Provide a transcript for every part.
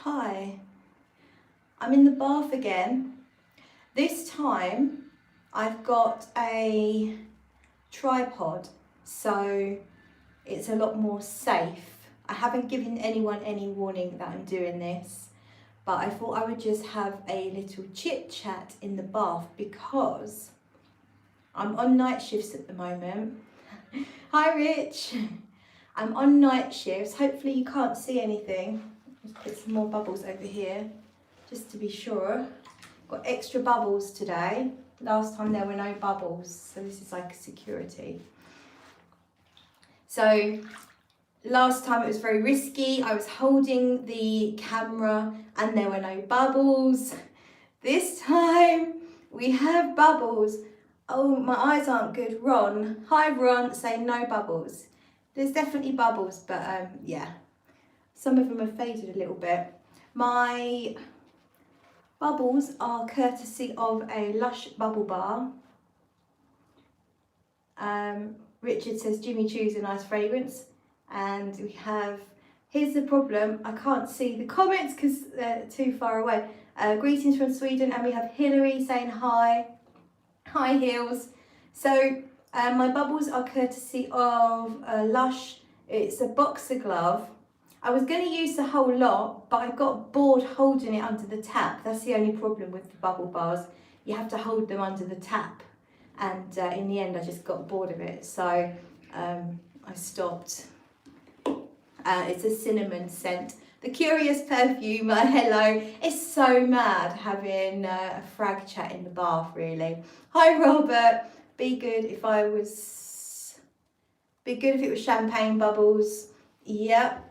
Hi, I'm in the bath again. This time I've got a tripod, so it's a lot more safe. I haven't given anyone any warning that I'm doing this, but I thought I would just have a little chit chat in the bath because I'm on night shifts at the moment. Hi Rich! I'm on night shifts. Hopefully you can't see anything. Let's put some more bubbles over here just to be sure. Got extra bubbles today. Last time there were no bubbles, so this is like security. So last time it was very risky. I was holding the camera and there were no bubbles. This time we have bubbles. Oh, my eyes aren't good. Ron, hi Ron, saying no bubbles. There's definitely bubbles, but yeah, some of them have faded a little bit. My bubbles are courtesy of a Lush bubble bar. Richard says Jimmy Choo's a nice fragrance. And we have, here's the problem, I can't see the comments because they're too far away. Greetings from Sweden, and we have Hillary saying hi. Hi Heels. So my bubbles are courtesy of Lush. It's a boxer glove. I was going to use the whole lot, but I got bored holding it under the tap. That's the only problem with the bubble bars. You have to hold them under the tap. And in the end, I just got bored of it. So I stopped. It's a cinnamon scent. The Curious Perfume, hello. It's so mad having a frag chat in the bath, really. Hi, Robert. Be good if it was champagne bubbles. Yep.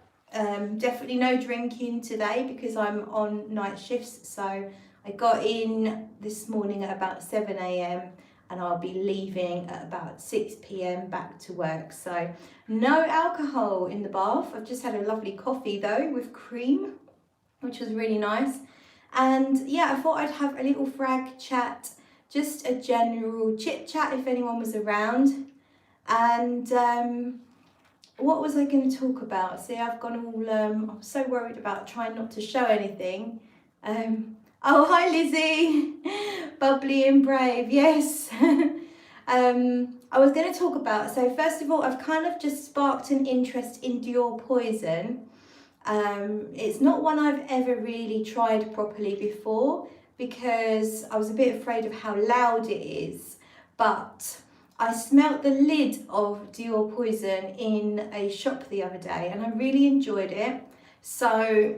Definitely no drinking today because I'm on night shifts. So I got in this morning at about 7 a.m. and I'll be leaving at about 6 p.m. back to work. So no alcohol in the bath. I've just had a lovely coffee though with cream, which was really nice. And yeah, I thought I'd have a little frag chat, just a general chit chat if anyone was around. And what was I going to talk about? See, I've gone all, I'm so worried about trying not to show anything. Oh, hi Lizzie, bubbly and brave, yes. I was going to talk about, so first of all, I've kind of just sparked an interest in Dior Poison. It's not one I've ever really tried properly before because I was a bit afraid of how loud it is, but I smelt the lid of Dior Poison in a shop the other day and I really enjoyed it. So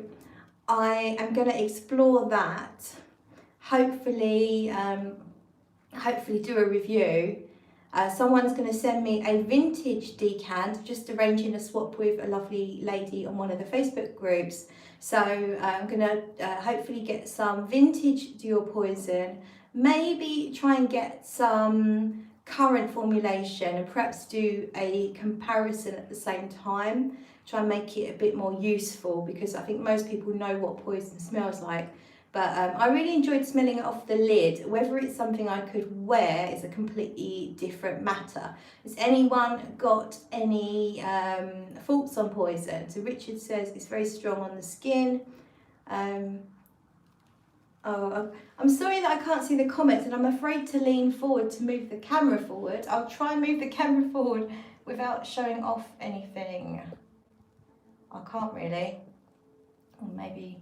I am going to explore that. Hopefully do a review. Someone's going to send me a vintage decant, just arranging a swap with a lovely lady on one of the Facebook groups. So I'm going to hopefully get some vintage Dior Poison, maybe try and get some current formulation and perhaps do a comparison at the same time, try and make it a bit more useful because I think most people know what Poison smells like. But I really enjoyed smelling it off the lid. Whether it's something I could wear is a completely different matter. Has anyone got any thoughts on Poison? So Richard says it's very strong on the skin. Oh, I'm sorry that I can't see the comments and I'm afraid to lean forward to move the camera forward. I'll try and move the camera forward without showing off anything. I can't really. Or maybe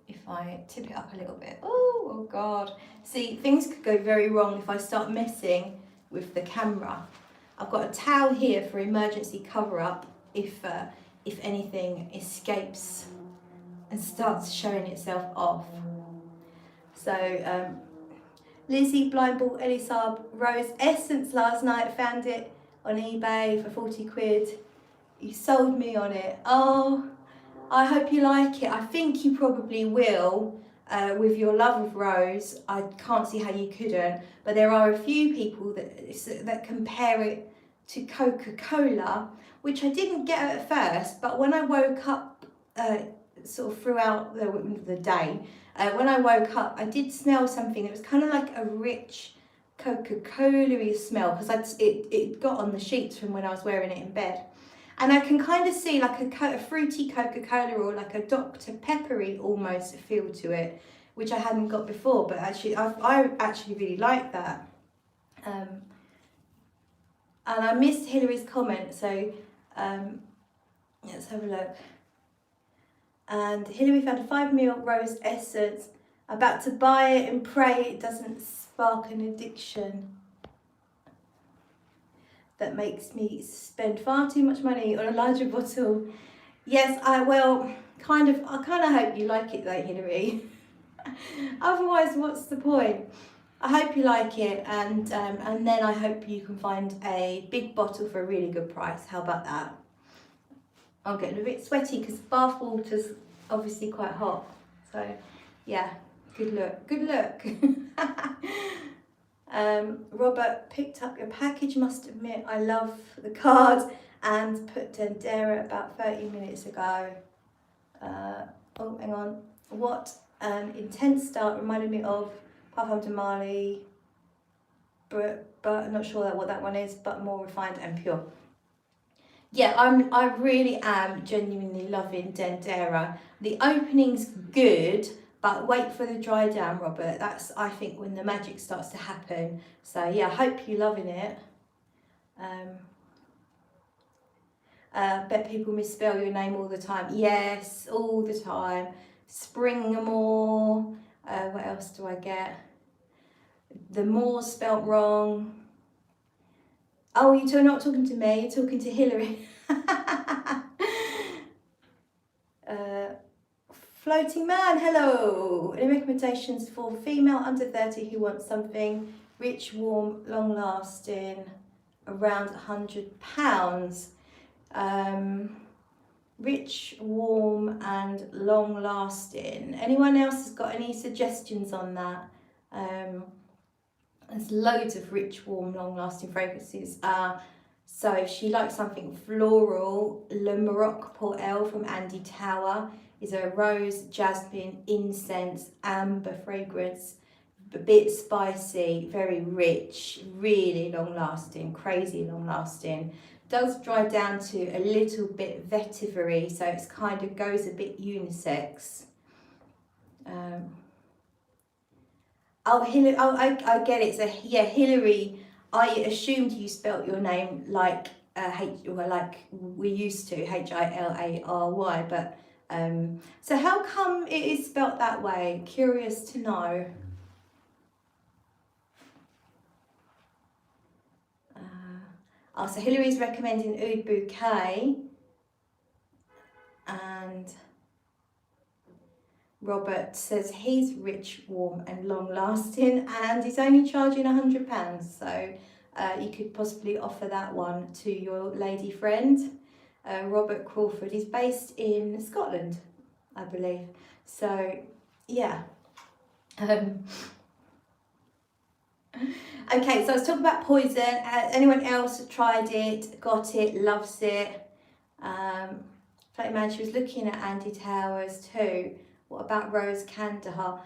if I tip it up a little bit. Oh God. See, things could go very wrong if I start messing with the camera. I've got a towel here for emergency cover-up if anything escapes and starts showing itself off. So Lizzie blind bought Elisab Rose Essence last night, found it on eBay for 40 quid. You sold me on it. Oh, I hope you like it. I think you probably will with your love of rose. I can't see how you couldn't, but there are a few people that compare it to Coca-Cola, which I didn't get at first, but when I woke up sort of throughout the day, when I woke up, I did smell something that was kind of like a rich Coca-Cola-y smell because it got on the sheets from when I was wearing it in bed. And I can kind of see like a fruity Coca-Cola or like a Dr. Peppery almost feel to it, which I hadn't got before, but actually I actually really like that. And I missed Hillary's comment, so let's have a look. And Hillary found a 5ml rose essence, about to buy it and pray it doesn't spark an addiction that makes me spend far too much money on a larger bottle. Yes, I kind of hope you like it though, Hillary. Otherwise, what's the point? I hope you like it, and then I hope you can find a big bottle for a really good price. How about that? I'm getting a bit sweaty because bath water's obviously quite hot. So, yeah, good look. Robert picked up your package. Must admit, I love the card and put Dendera about 30 minutes ago. Oh, hang on. What an intense start, reminded me of Parfum de Mali, but I'm not sure what that one is, but more refined and pure. Yeah, I really am genuinely loving Dendera. The opening's good, but wait for the dry down, Robert. That's, I think, when the magic starts to happen. So yeah, I hope you're loving it. Bet people misspell your name all the time. Yes, all the time. Springmore. What else do I get? The more spelt wrong. Oh, you're not talking to me, you're talking to Hillary. Floating man, hello. Any recommendations for female under 30 who wants something rich, warm, long lasting, around £100? Rich, warm and long lasting. Anyone else has got any suggestions on that? There's loads of rich, warm, long lasting fragrances. So if she likes something floral, Le Maroc Pour Elle from Andy Tower is a rose, jasmine, incense, amber fragrance, a bit spicy, very rich, really long lasting, crazy long lasting. Does dry down to a little bit vetiver-y, so it's kind of goes a bit unisex. Hillary, I get it. So yeah, Hillary, I assumed you spelt your name like like we used to, Hilary, but so how come it is spelt that way? Curious to know. So Hillary's recommending Oud Bouquet, and Robert says he's rich, warm and long lasting, and he's only charging £100. So you could possibly offer that one to your lady friend. Robert Crawford is based in Scotland, I believe. So yeah. Okay, so I was talking about poison. Anyone else tried it, got it, loves it? Flight Man, she was looking at Andy Towers too. What about Rose Kandahar?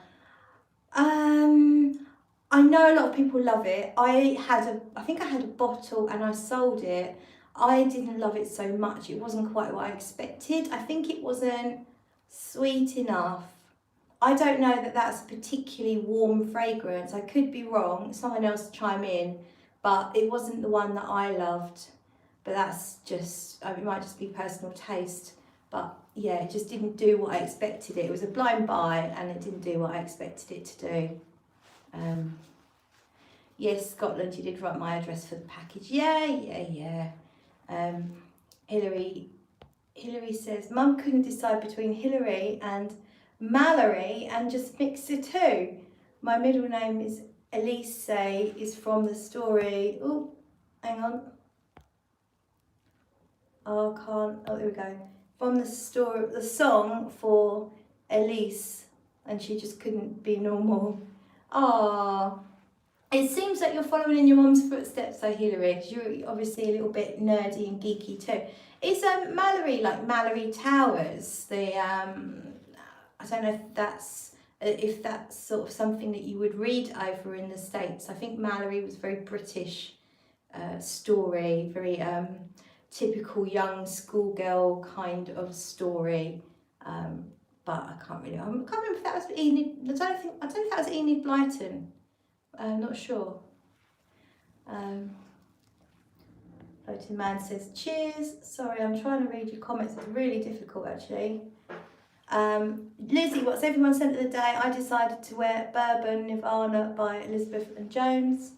I know a lot of people love it. I think I had a bottle and I sold it. I didn't love it so much. It wasn't quite what I expected. I think it wasn't sweet enough. I don't know that that's a particularly warm fragrance. I could be wrong. Someone else chime in, but it wasn't the one that I loved. But that's just, it might just be personal taste. But yeah, it just didn't do what I expected it. It was a blind buy and it didn't do what I expected it to do. Yes, Scotland, you did write my address for the package. Yeah. Hillary says, Mum couldn't decide between Hillary and Mallory and just mix the two. My middle name is Elise, is from the story. Oh, hang on. There we go. From the story, the song for Elise, and she just couldn't be normal. Ah, it seems like you're following in your mum's footsteps, though, Hillary, because you're obviously a little bit nerdy and geeky too. Is Mallory like Mallory Towers? The I don't know if that's sort of something that you would read over in the States. I think Mallory was very British story, very typical young schoolgirl kind of story. But I can't remember if that was Enid. I don't know if that was Enid Blyton. I'm not sure. Floating Man says, cheers. Sorry, I'm trying to read your comments. It's really difficult, actually. Lizzie, what's everyone sent of the day? I decided to wear Bourbon Nirvana by Elizabeth and James.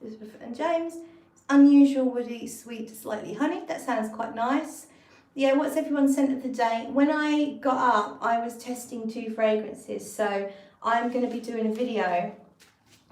Elizabeth and James. It's unusual, woody, sweet, slightly honey. That sounds quite nice. Yeah, what's everyone sent of the day? When I got up, I was testing 2 fragrances. So I'm going to be doing a video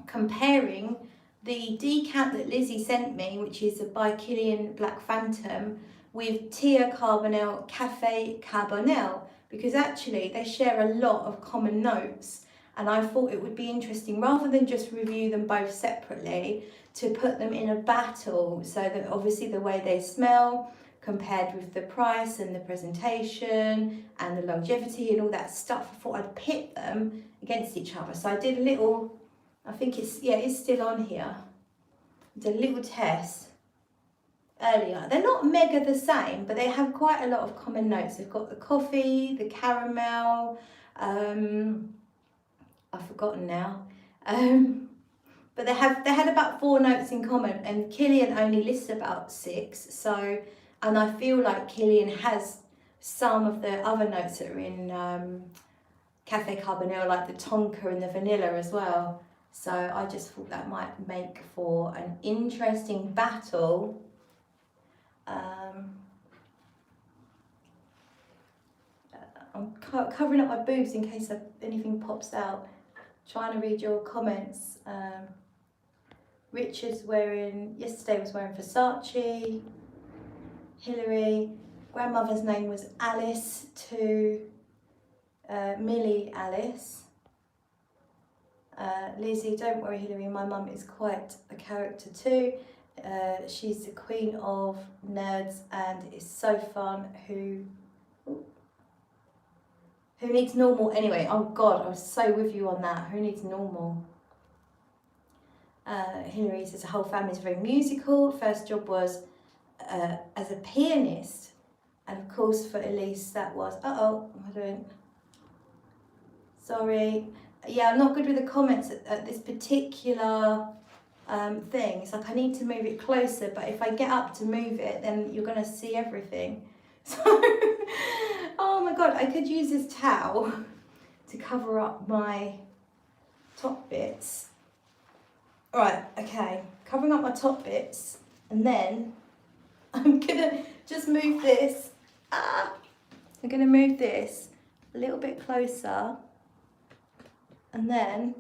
comparing the decant that Lizzie sent me, which is by Kilian Black Phantom, with Tia Carbonell Cafe Carbonell, because actually they share a lot of common notes, and I thought it would be interesting, rather than just review them both separately, to put them in a battle, so that obviously the way they smell compared with the price and the presentation and the longevity and all that stuff, I thought I'd pit them against each other. So I did a little, I think it's still on here. I did a little test earlier. They're not mega the same, but they have quite a lot of common notes. They've got the coffee, the caramel, I've forgotten now. But they had about 4 notes in common, and Kilian only lists about 6. So, and I feel like Kilian has some of the other notes that are in Cafe Carbonell, like the tonka and the vanilla as well. So I just thought that might make for an interesting battle. I'm covering up my boobs in case anything pops out. Trying to read your comments. Richard's yesterday was wearing Versace. Hillary, grandmother's name was Alice to Millie Alice. Lizzie, don't worry Hillary, my mum is quite a character too. She's the queen of nerds and is so fun. Who needs normal anyway? Oh God, I was so with you on that. Who needs normal? Hillary says the whole family is very musical. First job was as a pianist, and of course for Elise that was sorry. Yeah, I'm not good with the comments at this particular thing. It's like I need to move it closer, but if I get up to move it, then you're going to see everything. So, oh my God, I could use this towel to cover up my top bits. All right, okay, covering up my top bits, and then I'm gonna just move this. I'm gonna move this a little bit closer, and then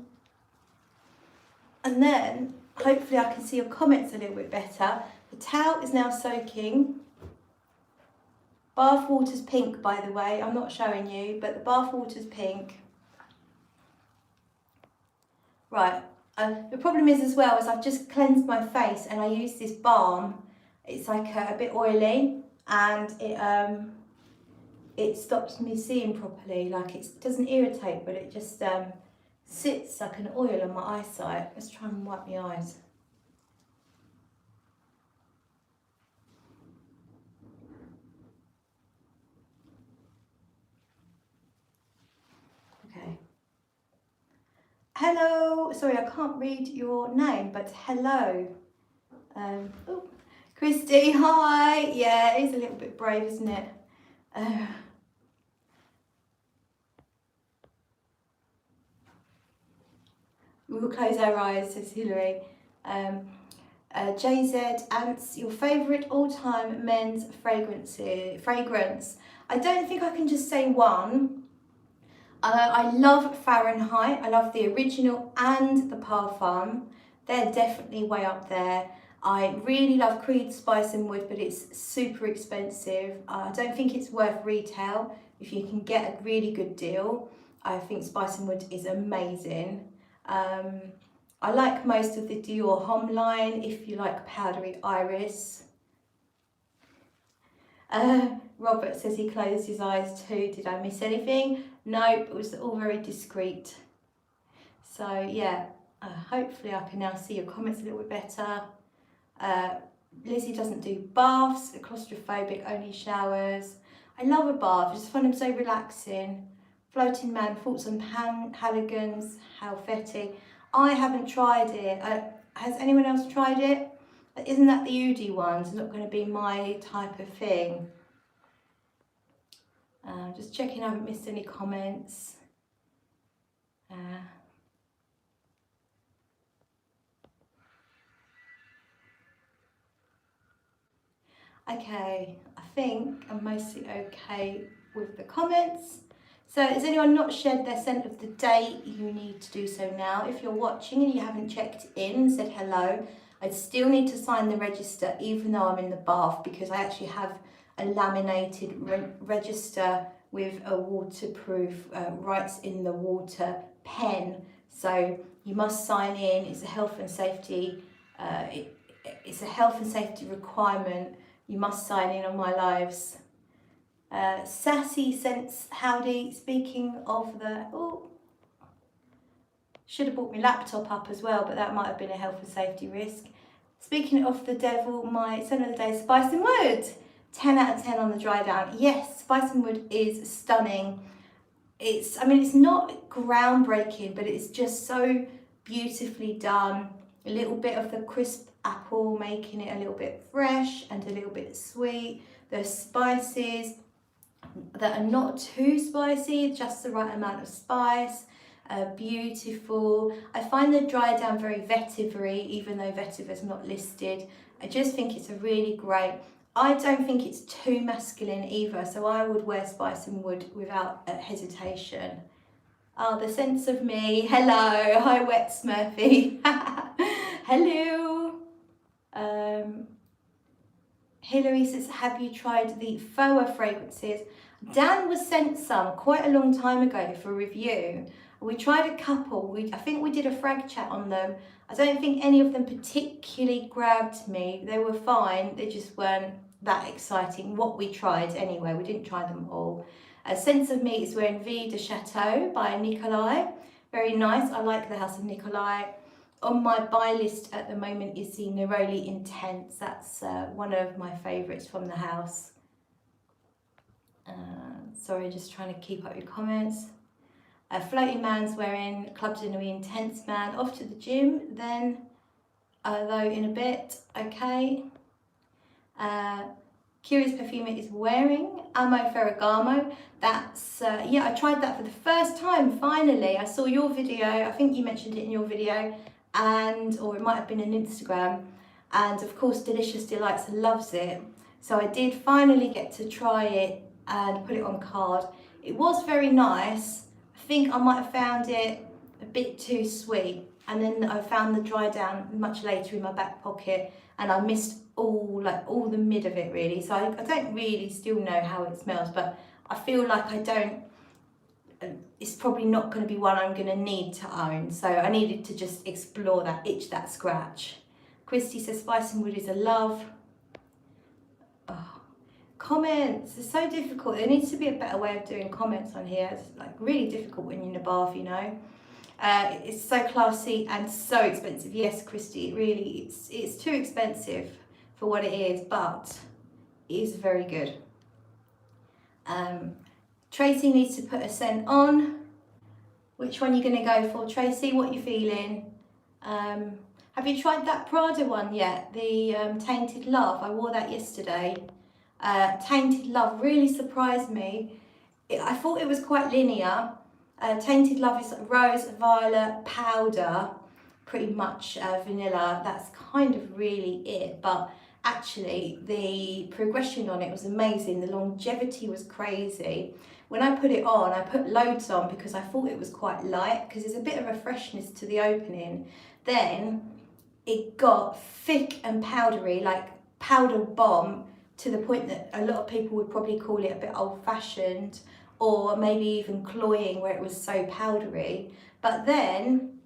hopefully I can see your comments a little bit better. The towel is now soaking. Bath water's pink, by the way. I'm not showing you, but the bath water's pink. Right. The problem is as well, is I've just cleansed my face and I use this balm. It's like a bit oily, and it stops me seeing properly. Like it doesn't irritate, but it just sits like an oil on my eyesight. Let's try and wipe my eyes. Okay. Hello. Sorry, I can't read your name, but hello. Christy, hi. Yeah, it is a little bit brave, isn't it? We will close our eyes, says Hillary. JZ, Ants, your favourite all-time men's fragrance? I don't think I can just say one. I love Fahrenheit. I love the original and the Parfum. They're definitely way up there. I really love Creed Spice and Wood, but it's super expensive. I don't think it's worth retail. If you can get a really good deal, I think Spice and Wood is amazing. I like most of the Dior Homme line, if you like Powdery Iris. Robert says he closed his eyes too. Did I miss anything? No, it was all very discreet. So yeah, Hopefully I can now see your comments a little bit better. Lizzie doesn't do baths, claustrophobic, only showers. I love a bath, I just find them so relaxing. Floating Man, thoughts on Halligan's, how fetty. I haven't tried it. Has anyone else tried it? Isn't that the Udi one? It's not going to be my type of thing. Just checking I haven't missed any comments. Okay, I think I'm mostly okay with the comments. So has anyone not shared their scent of the day? You need to do so now. If you're watching and you haven't checked in and said hello, I'd still need to sign the register even though I'm in the bath, because I actually have a laminated register with a waterproof writes in the water pen. So you must sign in. It's a health and safety. It's a health and safety requirement. You must sign in on my lives. Sassy Sense Howdy, speaking of the, should have brought my laptop up as well, but that might have been a health and safety risk. Speaking of the devil, my scent of the day is Spice and Wood. 10 out of 10 on the dry down. Yes, Spice and Wood is stunning. It's not groundbreaking, but it's just so beautifully done. A little bit of the crisp apple, making it a little bit fresh and a little bit sweet. There's spices that are not too spicy, just the right amount of spice. Beautiful. I find the dry down very vetiver-y, even though vetiver is not listed. I just think it's a really great. I don't think it's too masculine either, so I would wear Spice and Wood without hesitation. Oh, the sense of me. Hello. Hi, Wet Smurfy. Hello. Hilary says, have you tried the FOA fragrances? Dan was sent some quite a long time ago for review. We tried a couple. I think we did a frag chat on them. I don't think any of them particularly grabbed me. They were fine. They just weren't that exciting. What we tried anyway. We didn't try them all. Sense of Me is wearing Vie de Chateau by Nicolai. Very nice. I like the House of Nicolai. On my buy list at the moment is the Neroli Intense. That's one of my favourites from the house. Sorry, just trying to keep up your comments. Floating Man's wearing Club de Nuit Intense Man. Off to the gym then, though in a bit. Okay. Curious Perfumer is wearing Amo Ferragamo. That's, I tried that for the first time, finally. I saw your video, I think you mentioned it in your video, or it might have been an Instagram. And of course, Delicious Delights loves it. So I did finally get to try it and put it on card. It was very nice. I think I might have found it a bit too sweet. And then I found the dry down much later in my back pocket, and I missed all the mid of it really. So I don't really still know how it smells, but I feel like it's probably not going to be one I'm going to need to own. So I needed to just explore that itch, that scratch. Christy says Spice and Wood is a love. Oh, comments, it's so difficult. There needs to be a better way of doing comments on here. It's like really difficult when you're in a bath, you know. It's so classy and so expensive. Yes, Christy, really, it's too expensive for what it is, but it is very good. Tracy needs to put a scent on. Which one are you going to go for, Tracy? What are you feeling? Have you tried that Prada one yet? The Tainted Love. I wore that yesterday. Tainted Love really surprised me. I thought it was quite linear. Tainted Love is rose, violet, powder, pretty much vanilla. That's kind of really it, but actually the progression on it was amazing. The longevity was crazy. When I put it on, I put loads on because I thought it was quite light, because there's a bit of a freshness to the opening. Then it got thick and powdery, like powder bomb, to the point that a lot of people would probably call it a bit old-fashioned, or maybe even cloying, where it was so powdery. But then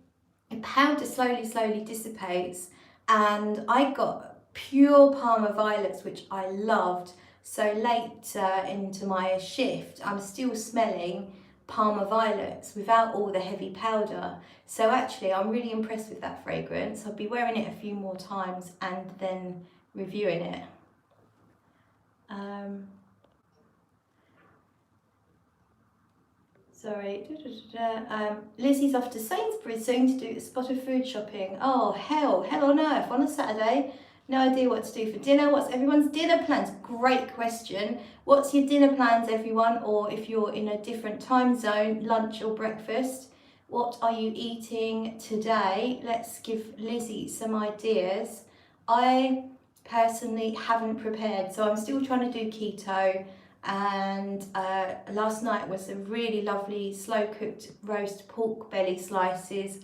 the powder slowly dissipates, and I got pure Parma violets, which I loved. So late into my shift, I'm still smelling Parma Violets without all the heavy powder. So actually I'm really impressed with that fragrance. I'll be wearing it a few more times and then reviewing it. Sorry. Lizzie's off to Sainsbury's soon to do a spot of food shopping. Oh, hell on earth on a Saturday. No idea what to do for dinner. What's everyone's dinner plans? Great question. What's your dinner plans, everyone? Or if you're in a different time zone, lunch or breakfast, what are you eating today? Let's give Lizzie some ideas. I personally haven't prepared, so I'm still trying to do keto. And last night was a really lovely slow cooked roast pork belly slices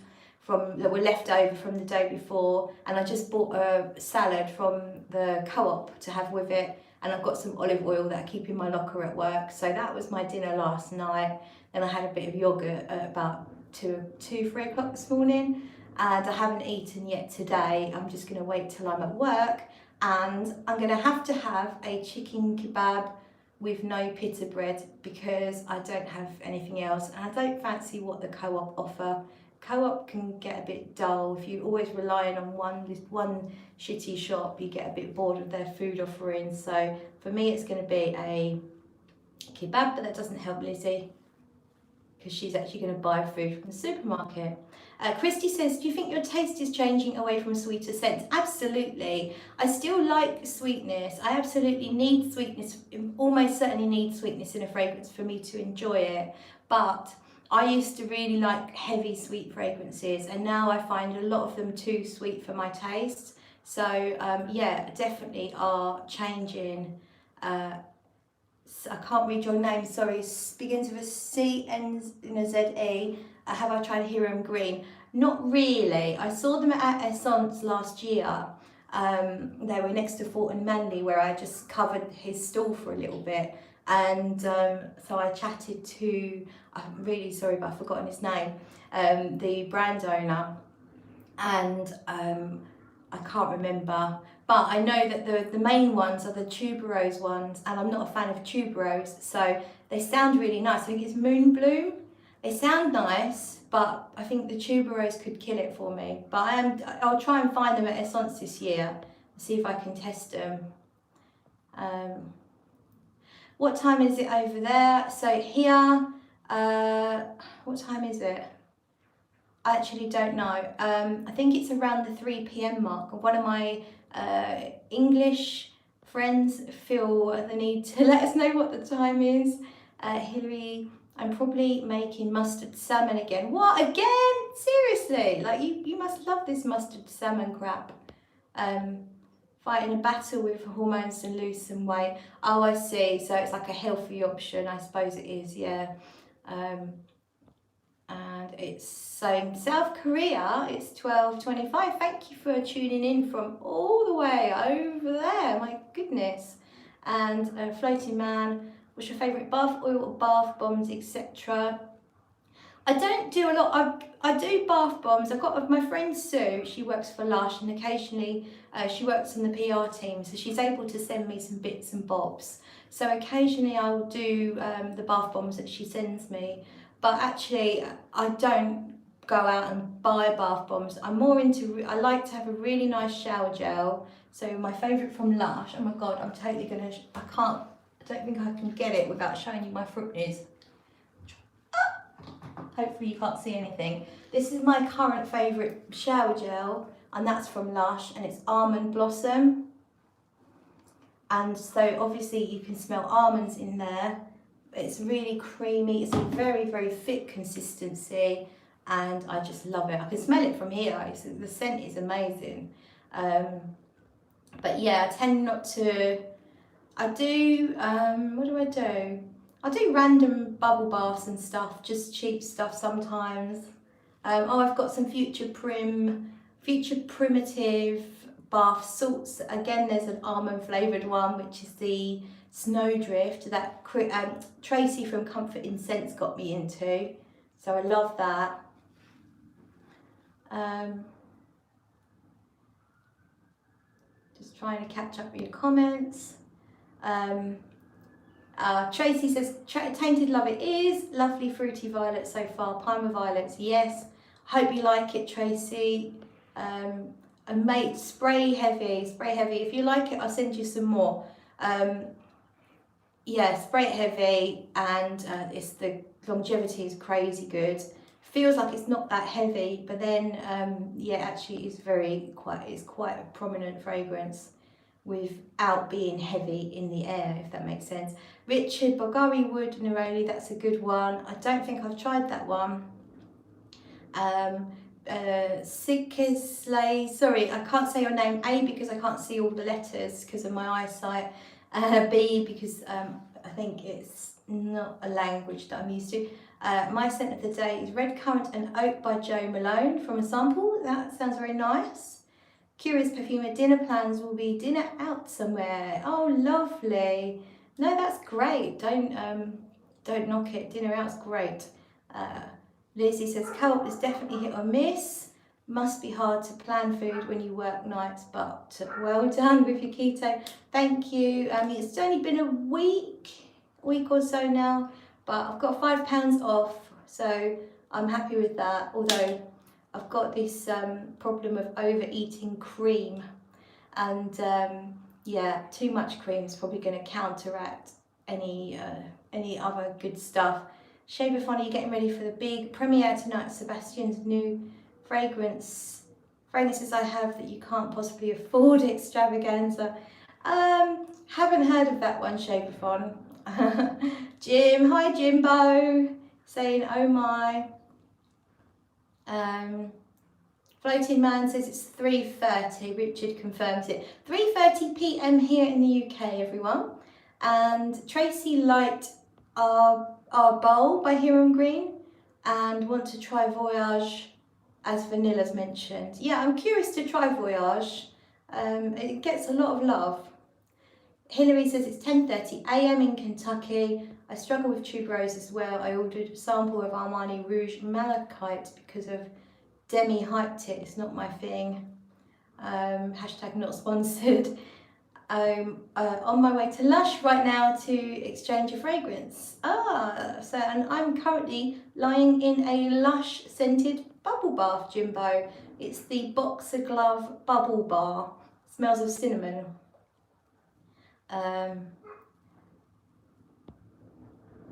that were left over from the day before, and I just bought a salad from the co-op to have with it, and I've got some olive oil that I keep in my locker at work. So that was my dinner last night. Then I had a bit of yogurt at about 3 o'clock this morning, and I haven't eaten yet today. I'm just going to wait till I'm at work, and I'm going to have a chicken kebab with no pita bread because I don't have anything else, and I don't fancy what the co-op offer. Co-op can get a bit dull. If you're always relying on one shitty shop, you get a bit bored of their food offerings. So for me it's going to be a kebab, but that doesn't help Lizzie because she's actually going to buy food from the supermarket. Christy says, do you think your taste is changing away from sweeter scents? Absolutely. I still like sweetness. I absolutely need sweetness, almost certainly need sweetness in a fragrance for me to enjoy it. But I used to really like heavy sweet fragrances, and now I find a lot of them too sweet for my taste. So yeah, definitely are changing. I can't read your name, sorry, begins with a C, ends in a Z-E. Have I tried Hero Green? Not really. I saw them at Essence last year. They were next to Fulton Manley, where I just covered his stall for a little bit. And so I chatted to, I'm really sorry, but I've forgotten his name, the brand owner. And I can't remember. But I know that the main ones are the tuberose ones, and I'm not a fan of tuberose, so they sound really nice. I think it's Moon Bloom. They sound nice, but I think the tuberose could kill it for me. But I'll try and find them at Essence this year and see if I can test them. What time is it over there? So here, what time is it? I actually don't know. I think it's around the 3 p.m. mark. One of my English friends feel the need to let us know what the time is. Hilary, I'm probably making mustard salmon again. What, again? Seriously? Like, you must love this mustard salmon crap. Fighting a battle with hormones to lose some weight. Oh, I see. So it's like a healthy option, I suppose it is, yeah. And it's saying South Korea, it's 12:25. Thank you for tuning in from all the way over there, my goodness. And Floating Man, what's your favourite bath oil or bath bombs, etc.? I don't do a lot. I do bath bombs. I've got my friend Sue, she works for Lush, and occasionally she works on the PR team, so she's able to send me some bits and bobs. So occasionally I'll do the bath bombs that she sends me. But actually, I don't go out and buy bath bombs. I'm more into, I like to have a really nice shower gel. So my favourite from Lush, oh my God, I'm totally gonna, I don't think I can get it without showing you my fruities. Hopefully you can't see anything. This is my current favourite shower gel, and that's from Lush, and it's Almond Blossom. And so obviously you can smell almonds in there. It's really creamy, it's a very, very thick consistency, and I just love it. I can smell it from here, the scent is amazing. But yeah, I tend not to, I do, what do I do? I do random bubble baths and stuff, just cheap stuff sometimes. Oh, I've got some Future Primitive bath salts. Again, there's an almond flavoured one, which is the Snowdrift that Tracy from Comfort in Scents got me into, so I love that. Just trying to catch up with your comments. Tracy says, tainted love it is. Lovely fruity violet so far. Primer violets, yes. Hope you like it, Tracy. And mate, spray heavy, spray heavy. If you like it, I'll send you some more. Yeah, spray it heavy, and it's the longevity is crazy good. Feels like it's not that heavy, but then yeah, actually it's quite a prominent fragrance without being heavy in the air, if that makes sense. Richard, Bulgari Wood Neroli, that's a good one. I don't think I've tried that one. Sikislay, sorry, I can't say your name. A, because I can't see all the letters because of my eyesight. B, because I think it's not a language that I'm used to. My scent of the day is Red Currant and Oak by Joe Malone from a sample. That sounds very nice. Curious Perfumer, dinner plans will be dinner out somewhere. Oh, lovely. No, that's great. Don't knock it. Dinner out's great. Lizzie says, kelp is definitely hit or miss. Must be hard to plan food when you work nights, but well done with your keto. Thank you. It's only been a week or so now, but I've got £5 off, so I'm happy with that. Although I've got this problem of overeating cream, and yeah, too much cream is probably going to counteract any other good stuff. Shea Buffon, you're getting ready for the big premiere tonight. Sebastian's new fragrances I have that you can't possibly afford extravaganza. Haven't heard of that one, Shea Buffon. Jim, hi Jimbo, saying oh my. Floating Man says it's 3:30. Richard confirms it. 3:30 p.m. here in the UK, everyone. And Tracy liked our bowl by Hiram Green and want to try Voyage, as Vanilla's mentioned. Yeah, I'm curious to try Voyage. It gets a lot of love. Hillary says it's 10:30 a.m. in Kentucky. I struggle with tuberose as well. I ordered a sample of Armani Rouge Malachite because of Demi hyped it. It's not my thing. Hashtag not sponsored. On my way to Lush right now to exchange a fragrance. And I'm currently lying in a Lush scented bubble bath, Jimbo. It's the Boxer Glove Bubble Bar. Smells of cinnamon.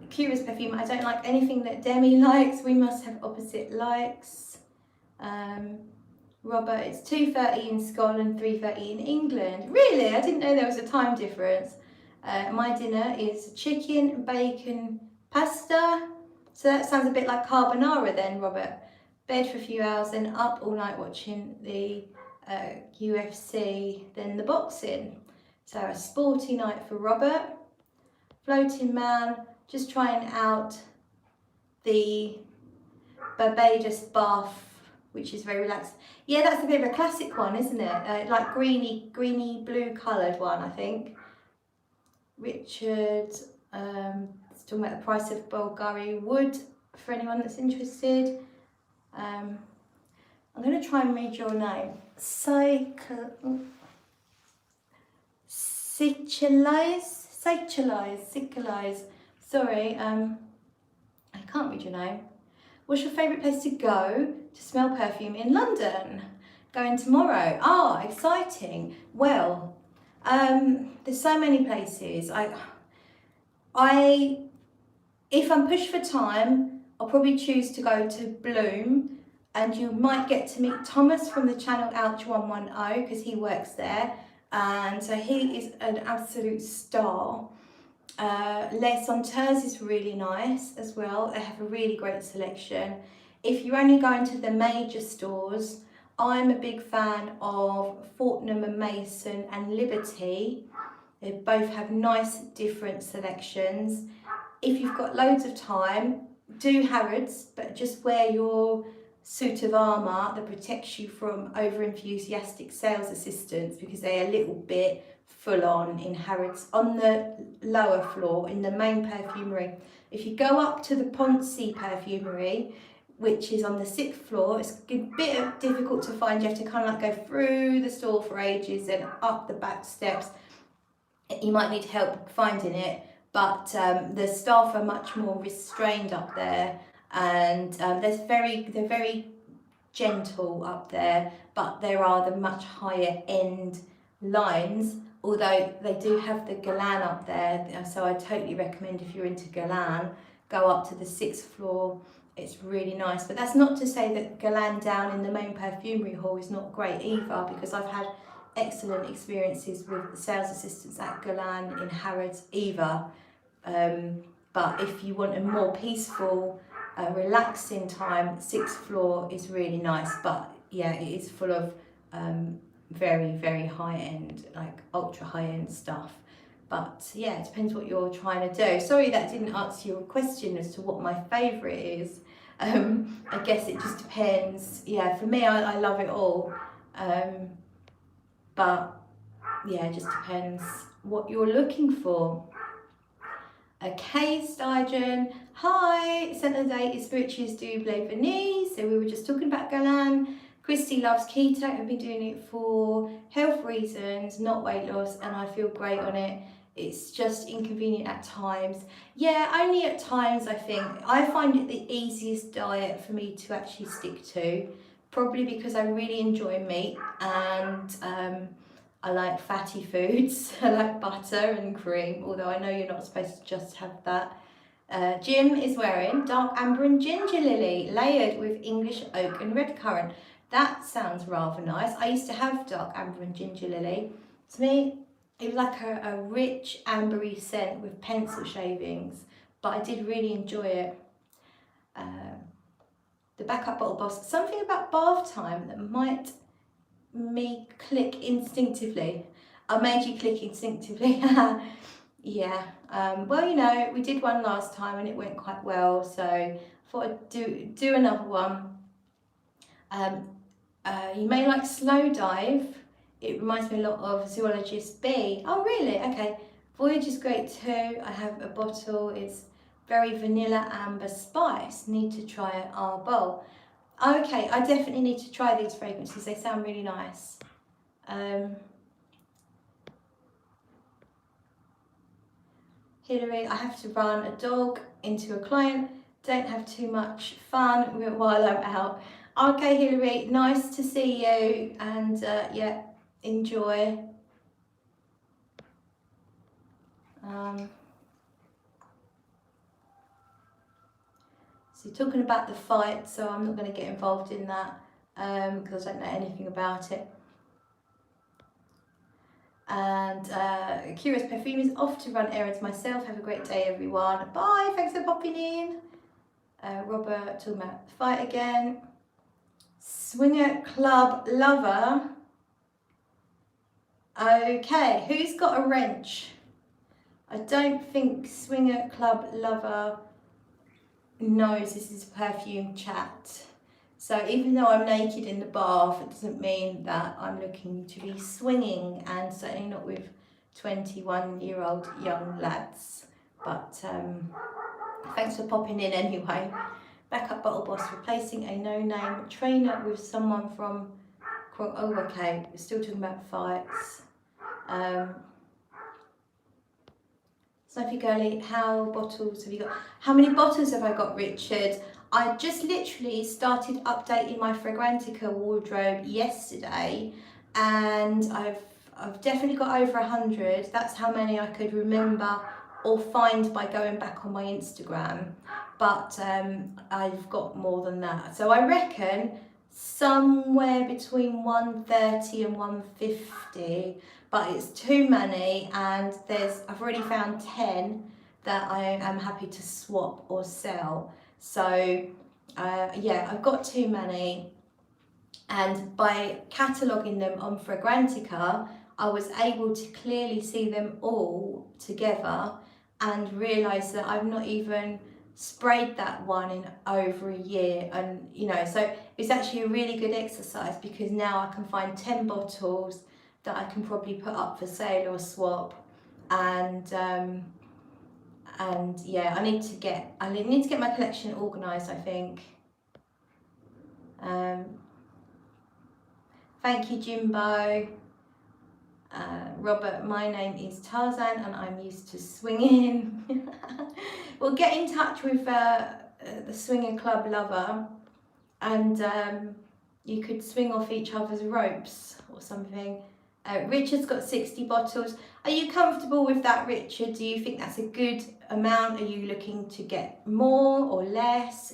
Curious Perfume, I don't like anything that Demi likes. We must have opposite likes. Robert, it's 2:30 in Scotland, 3:30 in England. Really? I didn't know there was a time difference. My dinner is chicken, bacon, pasta. So that sounds a bit like carbonara then, Robert. Bed for a few hours, then up all night watching the UFC, then the boxing. So a sporty night for Robert. Floating Man, just trying out the Barbados bath, which is very relaxed. Yeah, that's a bit of a classic one, isn't it? Like greeny blue coloured one, I think. Richard, it's talking about the price of Bulgari Wood for anyone that's interested. I'm going to try and read your name. Sicilize. Sorry, I can't read your name. What's your favourite place to go to smell perfume in London? Going tomorrow. Ah, exciting. Well, there's so many places. If I'm pushed for time, I'll probably choose to go to Bloom, and you might get to meet Thomas from the Channel Ouch 110 because he works there, and so he is an absolute star. Les Senteurs is really nice as well. They have a really great selection. If you're only going to the major stores, I'm a big fan of Fortnum and Mason and Liberty. They both have nice different selections. If you've got loads of time, do Harrods, but just wear your suit of armour that protects you from over-enthusiastic sales assistants because they're a little bit full on in Harrods on the lower floor in the main perfumery. If you go up to the Ponce perfumery, which is on the 6th floor, it's a bit difficult to find. You have to kind of like go through the store for ages and up the back steps. You might need help finding it. but the staff are much more restrained up there, and they're very gentle up there, but there are the much higher end lines, although they do have the Galan up there, so I totally recommend if you're into Galan, go up to the 6th floor. It's really nice, but that's not to say that Galan down in the main perfumery hall is not great either, because I've had excellent experiences with the sales assistants at Galan in Harrods either. But if you want a more peaceful, relaxing time, 6th floor is really nice, but yeah, it is full of very, very high end, like ultra high end stuff. But yeah, it depends what you're trying to do. Sorry that didn't answer your question as to what my favourite is. I guess it just depends. Yeah, for me, I love it all. But yeah, it just depends what you're looking for. Okay, Stygen. Hi, Centre Day is Spirituous Double Vanille. So we were just talking about Galan. Christy loves keto. I've been doing it for health reasons, not weight loss, and I feel great on it. It's just inconvenient at times. Yeah, only at times, I think. I find it the easiest diet for me to actually stick to, probably because I really enjoy meat, and I like fatty foods. I like butter and cream, although I know you're not supposed to just have that. Jim is wearing dark amber and ginger lily, layered with English oak and red currant. That sounds rather nice. I used to have dark amber and ginger lily. To me, it was like a rich ambery scent with pencil shavings, but I did really enjoy it. The backup bottle boss, something about bath time that might me click instinctively. I made you click instinctively. Yeah, well, you know, we did one last time and it went quite well, so I thought I'd do another one. You may like Slow Dive. It reminds me a lot of Zoologist B. Oh really? Okay. Voyage is great too. I have a bottle. It's very vanilla amber spice. Need to try it. Bowl. Okay, I definitely need to try these fragrances. They sound really nice. Hilary, I have to run a dog into a client. Don't have too much fun while I'm out. Okay, Hilary, nice to see you, and yeah, enjoy. So you're talking about the fight, so I'm not going to get involved in that because I don't know anything about it. And Curious Perfume is off to run errands myself. Have a great day, everyone. Bye. Thanks for popping in. Robert talking about the fight again. Swinger Club Lover. Okay, who's got a wrench? I don't think Swinger Club Lover knows this is perfume chat. So even though I'm naked in the bath, it doesn't mean that I'm looking to be swinging, and certainly not with 21-year-old young lads. But thanks for popping in anyway. Backup bottle boss, replacing a no-name trainer with someone from, oh okay, we're still talking about fights. Sophie Gurley, how bottles have you got? How many bottles have I got, Richard? I just literally started updating my Fragrantica wardrobe yesterday, and I've definitely got over 100. That's how many I could remember or find by going back on my Instagram. But I've got more than that. So I reckon somewhere between 130 and 150. But it's too many, and I've already found 10 that I am happy to swap or sell. So yeah, I've got too many, and by cataloguing them on Fragrantica, I was able to clearly see them all together and realise that I've not even sprayed that one in over a year. And you know, so it's actually a really good exercise, because now I can find 10 bottles that I can probably put up for sale or swap, and yeah, I need to get my collection organised, I think. Thank you, Jimbo. Robert, my name is Tarzan and I'm used to swinging. Well, get in touch with the Swinger Club Lover, and you could swing off each other's ropes or something. Richard's got 60 bottles. Are you comfortable with that, Richard? Do you think that's a good amount? Are you looking to get more or less?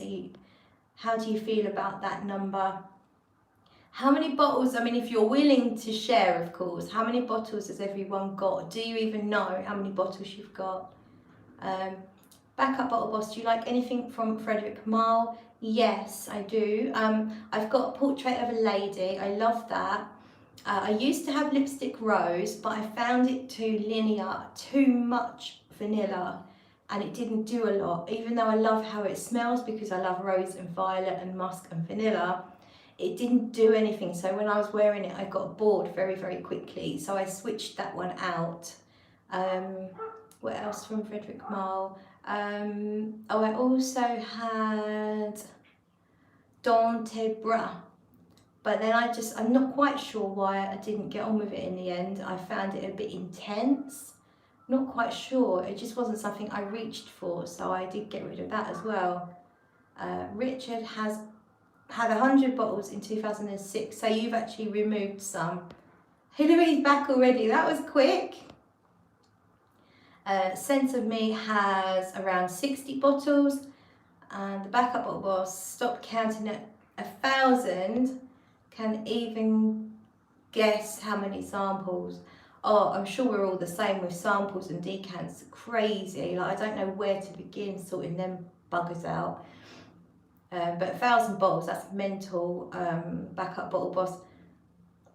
How do you feel about that number? How many bottles, I mean, if you're willing to share, of course, how many bottles has everyone got? Do you even know how many bottles you've got? Backup Bottle Boss, do you like anything from Frederick Malle? Yes, I do. I've got a portrait of a lady. I love that. I used to have Lipstick Rose, but I found it too linear, too much vanilla, and it didn't do a lot. Even though I love how it smells, because I love rose and violet and musk and vanilla, it didn't do anything. So when I was wearing it, I got bored very, very quickly. So I switched that one out. What else from Frederick Malle? Oh, I also had Dante Bras, but then I'm not quite sure why I didn't get on with it in the end. I found it a bit intense. Not quite sure. It just wasn't something I reached for, so I did get rid of that as well. Richard has had 100 bottles in 2006, so you've actually removed some. Hillary's back already. That was quick. Sense of Me has around 60 bottles, and the Backup Bottle Boss stopped counting at 1,000. Can even guess how many samples. Oh, I'm sure we're all the same with samples and decants. Crazy. Like, I don't know where to begin sorting them buggers out. But 1,000 bottles, that's mental. Backup Bottle Boss.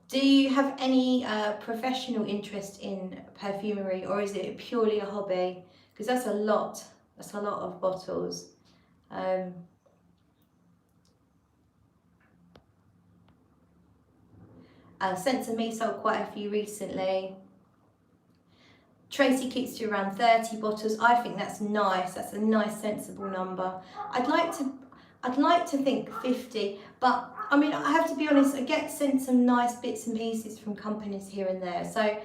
Do you have any professional interest in perfumery, or is it purely a hobby? Because that's a lot of bottles. Sense of Me sold quite a few recently. Tracy keeps to around 30 bottles. I think that's nice. That's a nice, sensible number. I'd like to think 50, but I mean, I have to be honest, I get sent some nice bits and pieces from companies here and there. So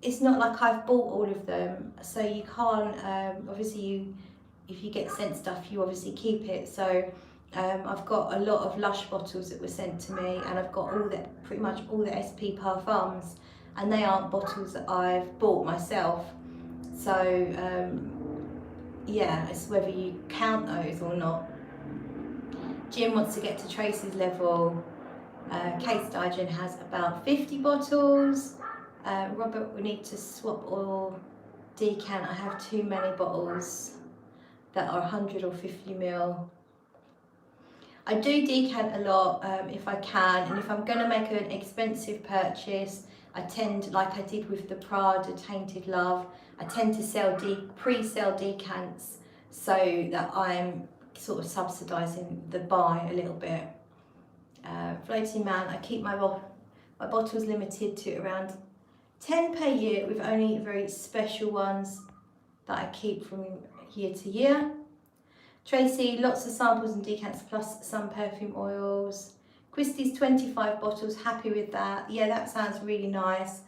it's not like I've bought all of them. So you can't, obviously if you get sent stuff, you obviously keep it. So I've got a lot of Lush bottles that were sent to me, and I've got pretty much all the SP Parfums, and they aren't bottles that I've bought myself. So yeah, it's whether you count those or not. Jim wants to get to Tracy's level. Kate Sturgeon has about 50 bottles. Robert, we need to swap or decant. I have too many bottles that are 100 or 50 ml. I do decant a lot if I can, and if I'm going to make an expensive purchase, I tend, like I did with the Prada Tainted Love, I tend to pre-sell decants so that I'm sort of subsidising the buy a little bit. Floating Man, I keep my bottles limited to around 10 per year, with only very special ones that I keep from year to year. Tracy, lots of samples and decants plus some perfume oils. Christie's 25 bottles, happy with that. Yeah, that sounds really nice.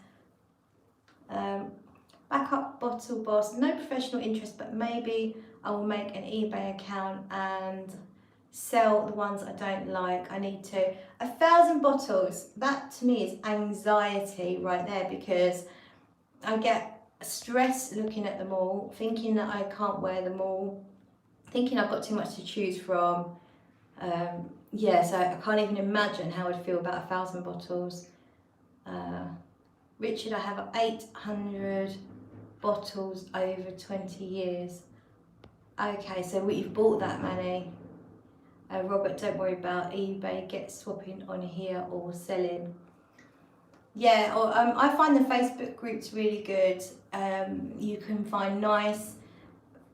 Backup Bottle Boss, no professional interest, but maybe I will make an eBay account and sell the ones I don't like. I need to. 1,000 bottles, that to me is anxiety right there, because I get stressed looking at them all, thinking that I can't wear them all, thinking I've got too much to choose from. Yeah, so I can't even imagine how I'd feel about 1,000 bottles. Richard, I have 800 bottles over 20 years. Okay, so you've bought that many. Robert, don't worry about eBay, get swapping on here or selling. Yeah, I find the Facebook groups really good. You can find nice,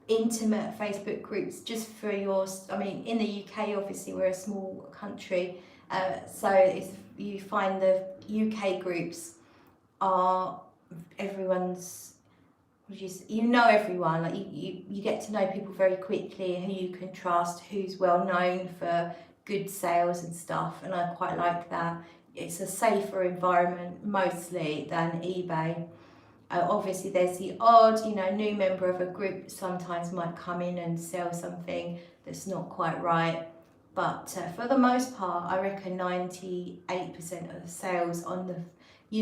intimate Facebook groups just for I mean, in the UK, obviously, we're a small country. So if you find the UK groups are everyone's, you know everyone, like you get to know people very quickly, who you can trust, who's well known for good sales and stuff, and I quite like that. it's a safer environment mostly than eBay. Obviously there's the odd, new member of a group sometimes might come in and sell something that's not quite right. But for the most part, I reckon 98% of the sales on the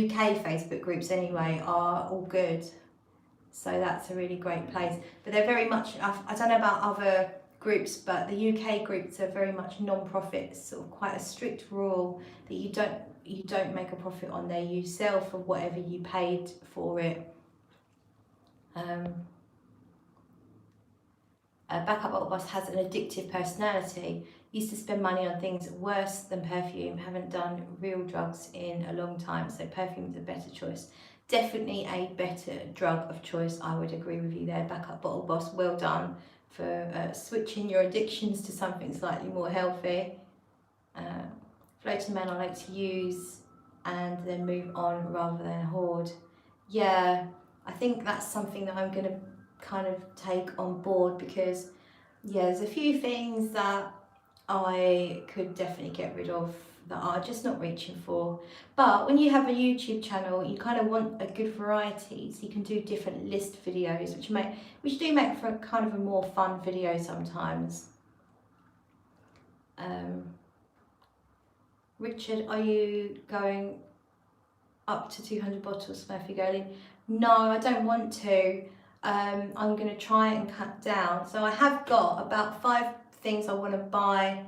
UK Facebook groups anyway are all good. So that's a really great place. But they're very much, I don't know about other groups, but the UK groups are very much non-profit, sort of quite a strict rule that you don't make a profit on there. You sell for whatever you paid for it. Backup Bottle Boss has an addictive personality. Used to spend money on things worse than perfume. Haven't done real drugs in a long time, so perfume is a better choice. Definitely a better drug of choice. I would agree with you there, Backup Bottle Boss. Well done for switching your addictions to something slightly more healthy. Floating Man I like to use and then move on rather than hoard. Yeah, I think that's something that I'm going to kind of take on board, because there's a few things that I could definitely get rid of that are just not reaching for. But when you have a YouTube channel, you kind of want a good variety, so you can do different list videos, which do make for kind of a more fun video sometimes. Richard, are you going up to 200 bottles, Smurfy Girlie? No, I don't want to. I'm going to try and cut down. So I have got about 5 things I want to buy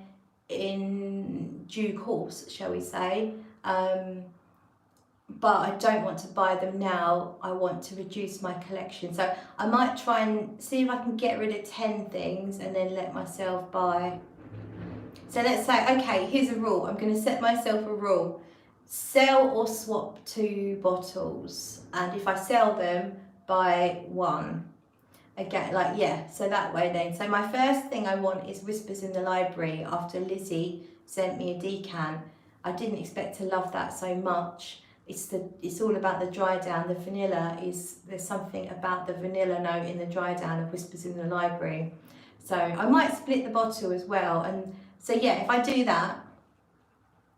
in due course, shall we say. But I don't want to buy them now. I want to reduce my collection. So I might try and see if I can get rid of 10 things and then let myself buy. So let's say, okay, here's a rule. I'm going to set myself a rule. Sell or swap 2 bottles. And if I sell them, buy 1. Again, so that way then. So my first thing I want is Whispers in the Library, after Lizzie sent me a decan. I didn't expect to love that so much. It's all about the dry down. The vanilla there's something about the vanilla note in the dry down of Whispers in the Library. So I might split the bottle as well. And so if I do that,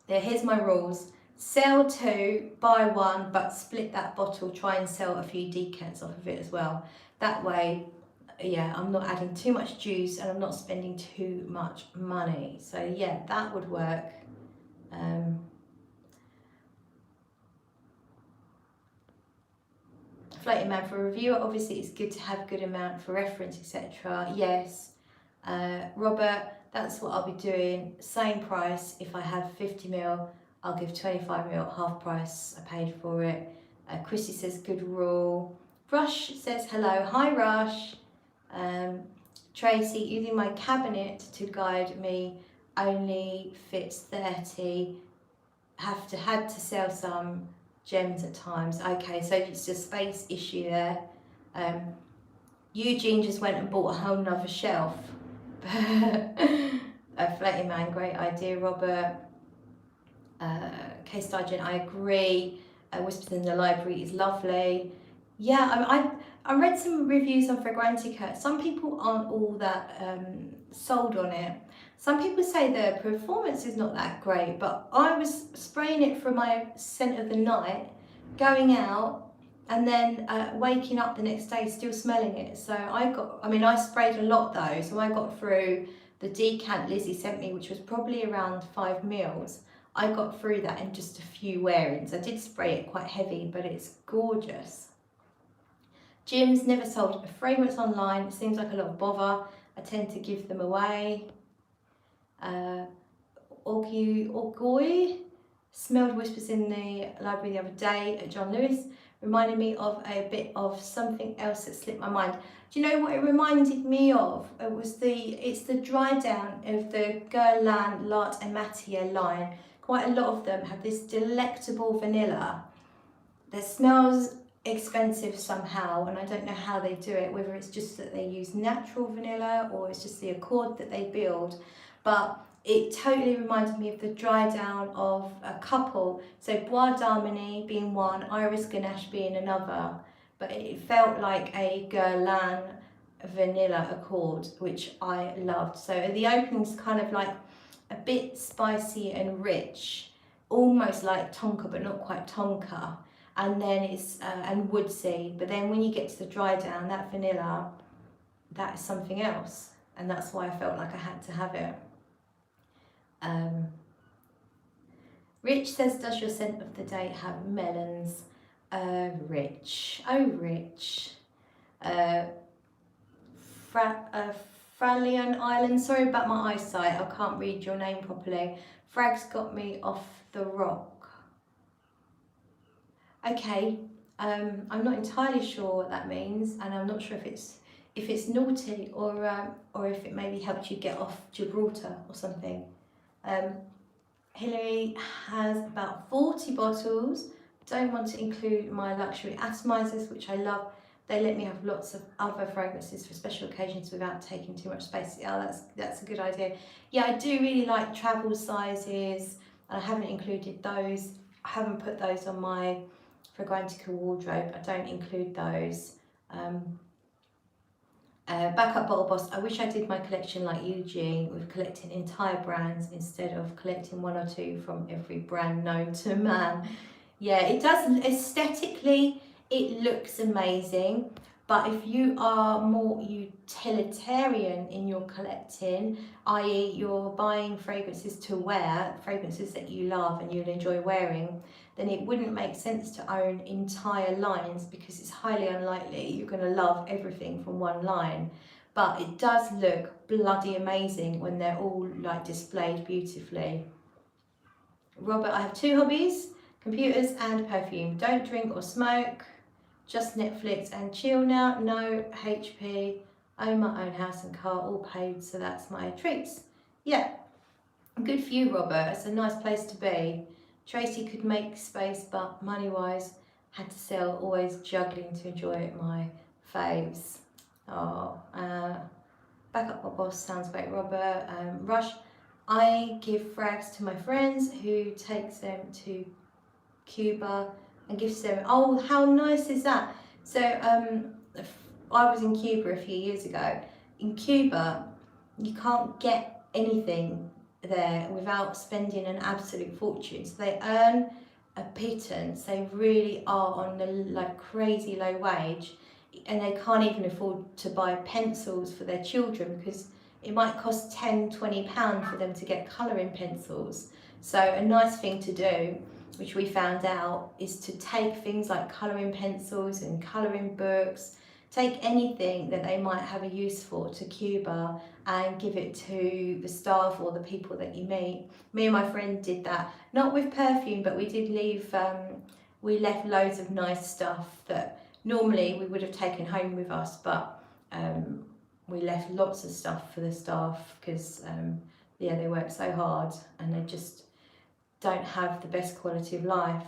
here's my rules. Sell 2, buy 1, but split that bottle. Try and sell a few decants off of it as well. That way, I'm not adding too much juice and I'm not spending too much money. So that would work. Floating Man, for a reviewer, obviously it's good to have a good amount for reference, etc. Yes. Robert, that's what I'll be doing. Same price. If I have 50ml, I'll give 25ml half price. I paid for it. Chrissy says good rule. Rush says hello. Hi Rush. Tracy, using my cabinet to guide me only fits 30. Had to sell some gems at times. Okay, so it's a space issue there. Eugene just went and bought a whole nother shelf. Floating Man, great idea, Robert. Case Sergeant, I agree. Whispers in the Library is lovely. I read some reviews on Fragrantica. Some people aren't all that sold on it. Some people say the performance is not that great, but I was spraying it for my scent of the night, going out, and then waking up the next day still smelling it. So I sprayed a lot though, so I got through the decant Lizzie sent me, which was probably around 5 mils. I got through that in just a few wearings. I did spray it quite heavy, but it's gorgeous. Jim's never sold a fragrance online. It seems like a lot of bother. I tend to give them away. Orgoy smelled Whispers in the Library the other day at John Lewis. Reminded me of a bit of something else that slipped my mind. Do you know what it reminded me of? It's the dry down of the Guerlain L'Art et Matière line. Quite a lot of them have this delectable vanilla that smells expensive somehow, and I don't know how they do it, whether it's just that they use natural vanilla or it's just the accord that they build, but it totally reminded me of the dry down of a couple. So Bois d'Harmonie being one, Iris Ganache being another, but it felt like a Guerlain vanilla accord, which I loved. So the opening's kind of like a bit spicy and rich, almost like tonka but not quite tonka, and then it's and woodseed. But then when you get to the dry down, that vanilla, that is something else, and that's why I felt like I had to have it. Rich says, does your scent of the day have melons? Rich. Oh, Rich. Fralian Island. Sorry about my eyesight. I can't read your name properly. Frag's got me off the rock. Okay. I'm not entirely sure what that means, and I'm not sure if it's naughty or if it maybe helped you get off Gibraltar or something. Hilary has about 40 bottles. Don't want to include my luxury atomizers, which I love. They let me have lots of other fragrances for special occasions without taking too much space. Yeah, that's a good idea. Yeah, I do really like travel sizes, and I haven't included those. I haven't put those on my Fragrantica wardrobe. I don't include those. Backup Bottle Boss. I wish I did my collection like Eugene, with collecting entire brands instead of collecting one or two from every brand known to man. Yeah, it does aesthetically, it looks amazing, but if you are more utilitarian in your collecting, i.e. you're buying fragrances to wear, fragrances that you love and you'll enjoy wearing, then it wouldn't make sense to own entire lines, because it's highly unlikely you're going to love everything from one line. But it does look bloody amazing when they're all like displayed beautifully. Robert, I have 2 hobbies, computers and perfume. Don't drink or smoke, just Netflix and chill now. No HP, own my own house and car, all paid, so that's my treats. Yeah, good for you, Robert. It's a nice place to be. Tracy could make space, but money-wise, had to sell, always juggling to enjoy my faves. Oh, Backup My Boss sounds great, Robert. Rush, I give frags to my friends who takes them to Cuba and gives them. Oh, how nice is that? So I was in Cuba a few years ago. In Cuba, you can't get anything there without spending an absolute fortune. So they earn a pittance. They really are on the like crazy low wage, and they can't even afford to buy pencils for their children, because it might cost £10-20 for them to get colouring pencils. So a nice thing to do, which we found out, is to take things like colouring pencils and colouring books, take anything that they might have a use for to Cuba and give it to the staff or the people that you meet. Me and my friend did that, not with perfume, but we did leave, we left loads of nice stuff that normally we would have taken home with us, but we left lots of stuff for the staff, because yeah, they work so hard and they just don't have the best quality of life.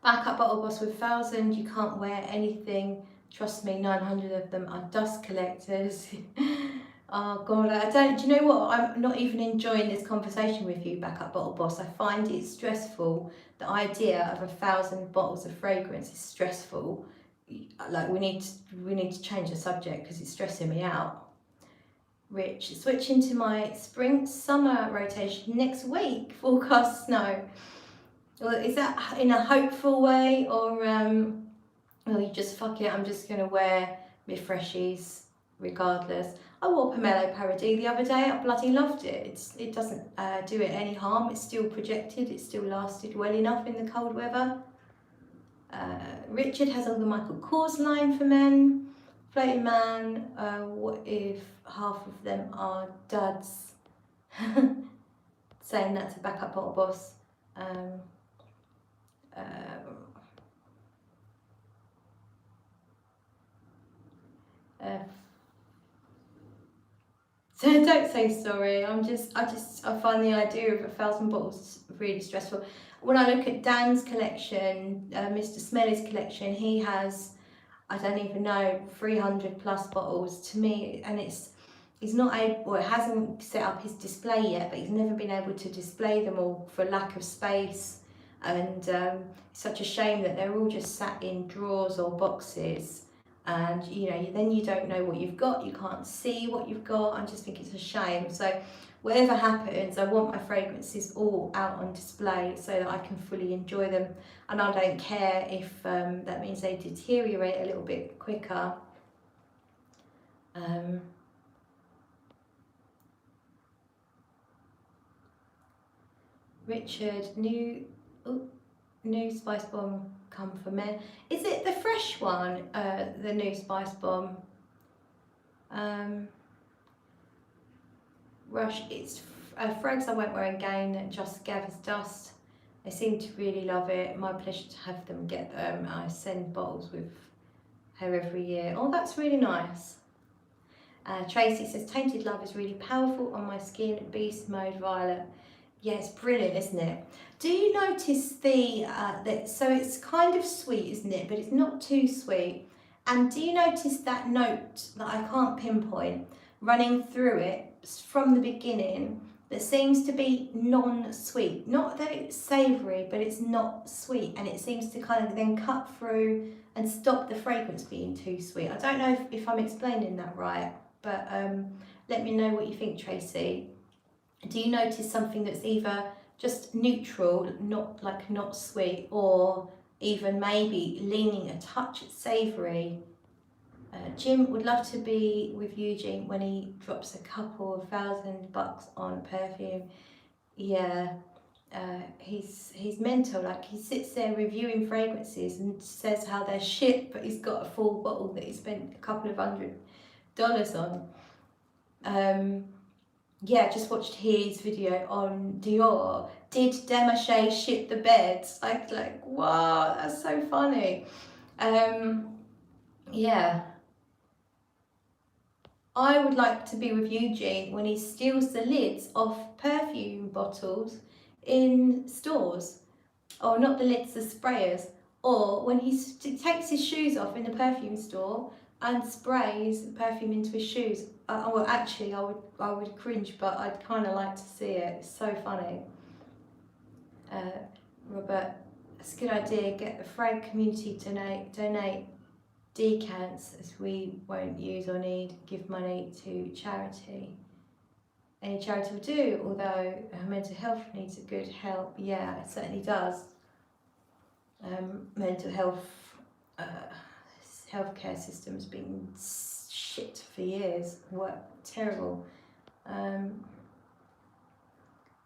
Backup Bottle Boss with 1,000, you can't wear anything. Trust me, 900 of them are dust collectors. Oh God, do you know what? I'm not even enjoying this conversation with you, Backup Bottle Boss. I find it stressful. The idea of 1,000 bottles of fragrance is stressful. Like we need to change the subject, because it's stressing me out. Rich, switching to my spring-summer rotation next week. Forecast snow. Well, is that in a hopeful way, or well, you just fuck it, I'm just going to wear my freshies regardless. I wore Pomelo Paradis the other day. I bloody loved it. It doesn't do it any harm. It's still projected. It still lasted well enough in the cold weather. Richard has all the Michael Kors line for men. Floating Man, what if half of them are duds? Saying that to Backup Bottle Boss. So don't say sorry. I find the idea of 1,000 bottles really stressful. When I look at Dan's collection, Mr. Smelly's collection, he has, I don't even know, 300 plus bottles to me, and he's not able, or hasn't set up his display yet, but he's never been able to display them all for lack of space. And it's such a shame that they're all just sat in drawers or boxes. And you know, then you don't know what you've got, you can't see what you've got. I just think it's a shame. So whatever happens, I want my fragrances all out on display so that I can fully enjoy them, and I don't care if that means they deteriorate a little bit quicker. Richard, new Spice Bomb come for men. Is it the fresh one, the new Spice Bomb? Rush, it's frags I won't wear again, just Gavin's Dust. They seem to really love it. My pleasure to have them get them. I send bottles with her every year. Oh, that's really nice. Tracy says, Tainted Love is really powerful on my skin. Beast Mode Violet. Yeah, it's brilliant, isn't it? Do you notice so it's kind of sweet, isn't it? But it's not too sweet. And do you notice that note that I can't pinpoint running through it from the beginning that seems to be non-sweet? Not that it's savoury, but it's not sweet, and it seems to kind of then cut through and stop the fragrance being too sweet. I don't know if I'm explaining that right, but let me know what you think, Tracy. Do you notice something that's either just neutral, not sweet, or even maybe leaning a touch savoury? Jim would love to be with Eugene when he drops a couple of $1,000 on perfume. Yeah, he's mental. Like, he sits there reviewing fragrances and says how they're shit, but he's got a full bottle that he spent a couple of $100 on. Yeah, just watched his video on Dior. Did Demaché shit the bed? Like, wow, that's so funny. Yeah. I would like to be with Eugene when he steals the lids off perfume bottles in stores. Or not the lids, the sprayers. Or when he takes his shoes off in the perfume store and sprays perfume into his shoes. Well, actually, I would cringe, but I'd kind of like to see it. It's so funny. Robert, it's a good idea. Get the frag community to donate decants, as we won't use or need. Give money to charity. Any charity will do, although mental health needs a good help. Yeah, it certainly does. Mental health, healthcare system's been shit for years. What terrible.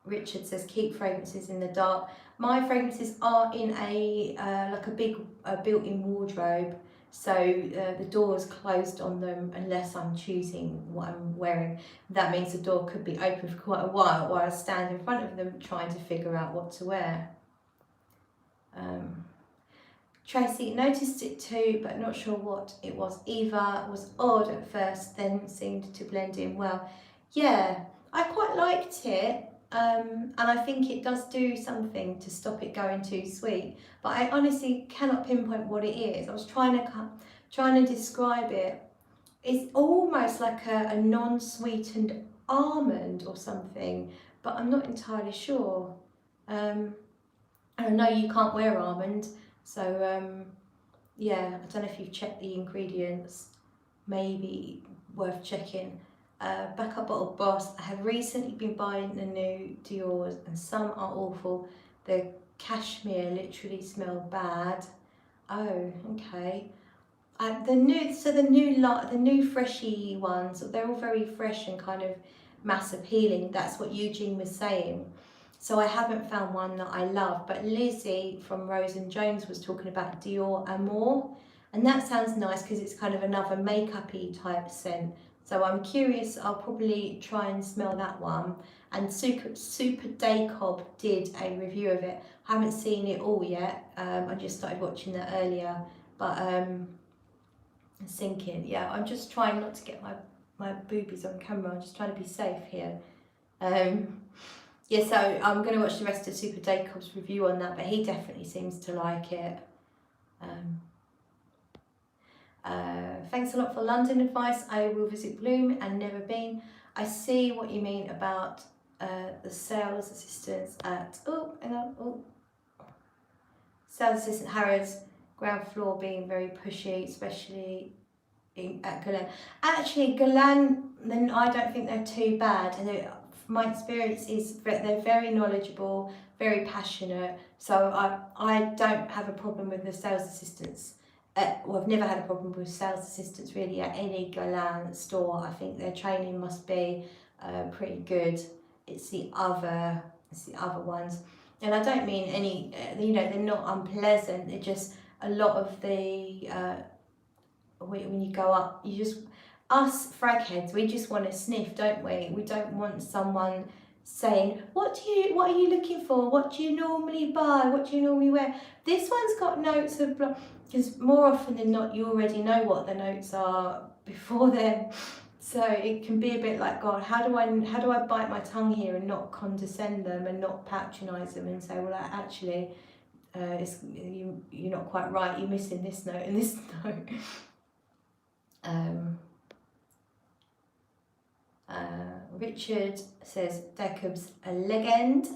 Richard says keep fragrances in the dark. My fragrances are in a like a big built-in wardrobe, so the door's closed on them unless I'm choosing what I'm wearing. That means the door could be open for quite a while I stand in front of them trying to figure out what to wear. Tracy noticed it too, but not sure what it was. Eva was odd at first, then seemed to blend in well. Yeah, I quite liked it, and I think it does do something to stop it going too sweet. But I honestly cannot pinpoint what it is. I was trying to describe it. It's almost like a non-sweetened almond or something, but I'm not entirely sure. And I know you can't wear almond. So yeah, I don't know if you've checked the ingredients, maybe worth checking. Backup Bottle Boss, I have recently been buying the new Dior's and some are awful. The cashmere literally smell bad. Oh, okay. The new freshy ones, they're all very fresh and kind of mass appealing. That's what Eugene was saying. So I haven't found one that I love, but Lizzie from Rose and Jones was talking about Dior Amour, and that sounds nice because it's kind of another makeup-y type scent. So I'm curious, I'll probably try and smell that one. And Super Dacob did a review of it. I haven't seen it all yet. I just started watching that earlier, but sinking. Yeah, I'm just trying not to get my boobies on camera. I'm just trying to be safe here. Yeah, so I'm going to watch the rest of Super Dacob's review on that, but he definitely seems to like it. Thanks a lot for London advice. I will visit Bloom and never been. I see what you mean about the sales assistants at sales assistant Harrods ground floor being very pushy, especially at Galan. Actually, Galan, then I don't think they're too bad. And my experience is that they're very knowledgeable, very passionate. So I don't have a problem with the sales assistants. Well, I've never had a problem with sales assistants really at any Galan store. I think their training must be pretty good. It's the other ones, and I don't mean any. They're not unpleasant. They're just a lot of the when you go up, us fragheads, we just want to sniff, don't we? We don't want someone saying, what are you looking for? What do you normally buy? What do you normally wear? This one's got notes of, because more often than not, you already know what the notes are before then. So it can be a bit like, God, how do I bite my tongue here and not condescend them and not patronise them and say, well, actually, you're not quite right. You're missing this note and this note. Richard says Jacob's a legend,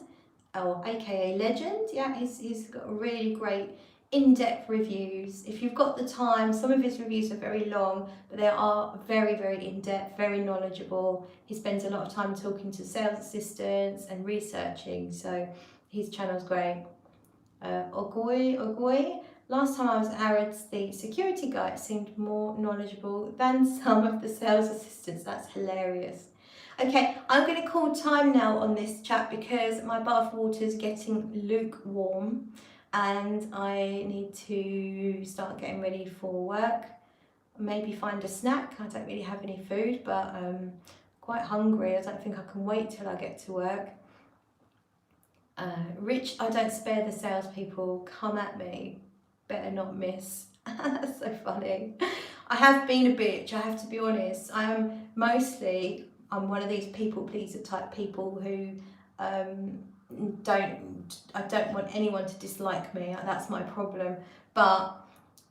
or aka legend. Yeah, he's got really great in-depth reviews. If you've got the time, some of his reviews are very long, but they are very, very in-depth, very knowledgeable. He spends a lot of time talking to sales assistants and researching, so his channel's great. Ogoi. Last time I was at Harrods, the security guy seemed more knowledgeable than some of the sales assistants. That's hilarious. Okay, I'm going to call time now on this chat because my bath water's getting lukewarm and I need to start getting ready for work. Maybe find a snack. I don't really have any food, but I'm quite hungry. I don't think I can wait till I get to work. Rich, I don't spare the salespeople. Come at me. Better not miss. That's so funny. I have been a bitch, I have to be honest. I'm one of these people pleaser type people who I don't want anyone to dislike me. That's my problem. But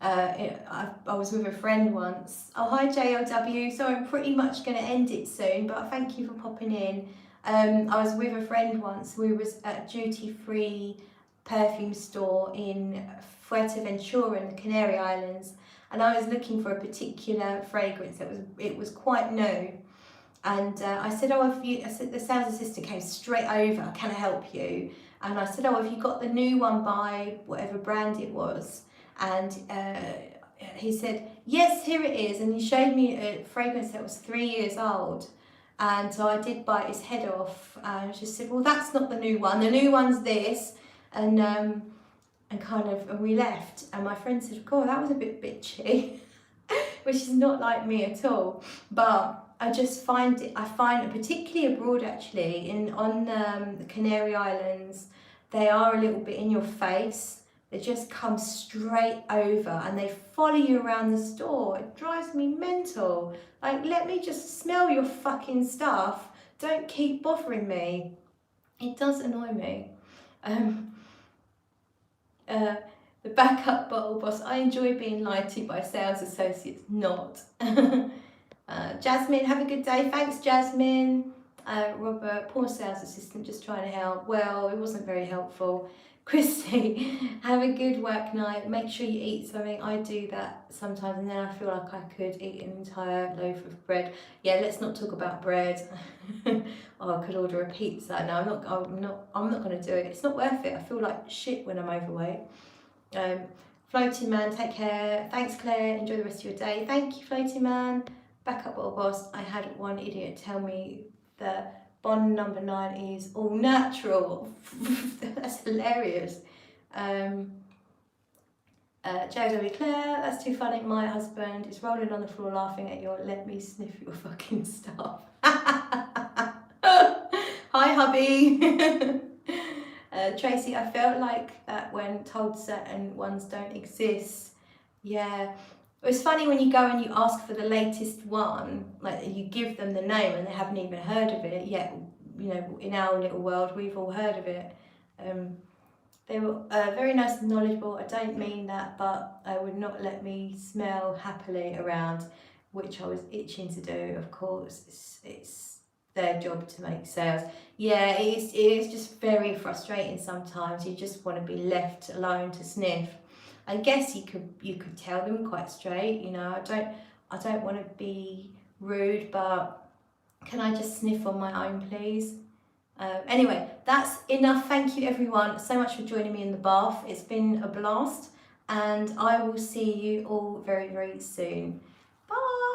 I was with a friend once. Oh, hi JLW. So I'm pretty much going to end it soon, but thank you for popping in. I was with a friend once. We was at a duty-free perfume store in Fuerteventura in the Canary Islands, and I was looking for a particular fragrance. It was quite new, and I said, the sales assistant came straight over. Can I help you? And I said, have you got the new one by whatever brand it was? And he said, yes, here it is. And he showed me a fragrance that was 3 years old. And so I did bite his head off and just said, well, that's not the new one. The new one's this. And we left. And my friend said, God, that was a bit bitchy, which is not like me at all. But I just find it particularly abroad actually, on the Canary Islands, they are a little bit in your face. They just come straight over and they follow you around the store. It drives me mental. Like, let me just smell your fucking stuff. Don't keep bothering me. It does annoy me. The backup bottle boss. I enjoy being lied to by sales associates, not. Jasmine, have a good day. Thanks, Jasmine. Robert, poor sales assistant, just trying to help. Well, it wasn't very helpful. Christy, have a good work night. Make sure you eat something. I do that sometimes, and then I feel like I could eat an entire loaf of bread. Yeah, let's not talk about bread. Oh, I could order a pizza. No, I'm not going to do it. It's not worth it. I feel like shit when I'm overweight. Floating Man, take care. Thanks, Claire. Enjoy the rest of your day. Thank you, Floating Man. Backup bottle boss. I had one idiot tell me that Bond number 9 is all natural. That's hilarious. JW Claire, that's too funny. My husband is rolling on the floor laughing at your let me sniff your fucking stuff. Hi, hubby. Tracy, I felt like that when told certain ones don't exist. Yeah. It's funny when you go and you ask for the latest one, like you give them the name and they haven't even heard of it yet. You know, in our little world, we've all heard of it. They were very nice and knowledgeable. I don't mean that, but they would not let me smell happily around, which I was itching to do. Of course, it's their job to make sales. Yeah, it is just very frustrating sometimes. You just want to be left alone to sniff. I guess you could tell them quite straight, you know, I don't want to be rude, but can I just sniff on my own, please? Anyway, that's enough. Thank you everyone so much for joining me in the bath. It's been a blast, and I will see you all very, very soon. Bye.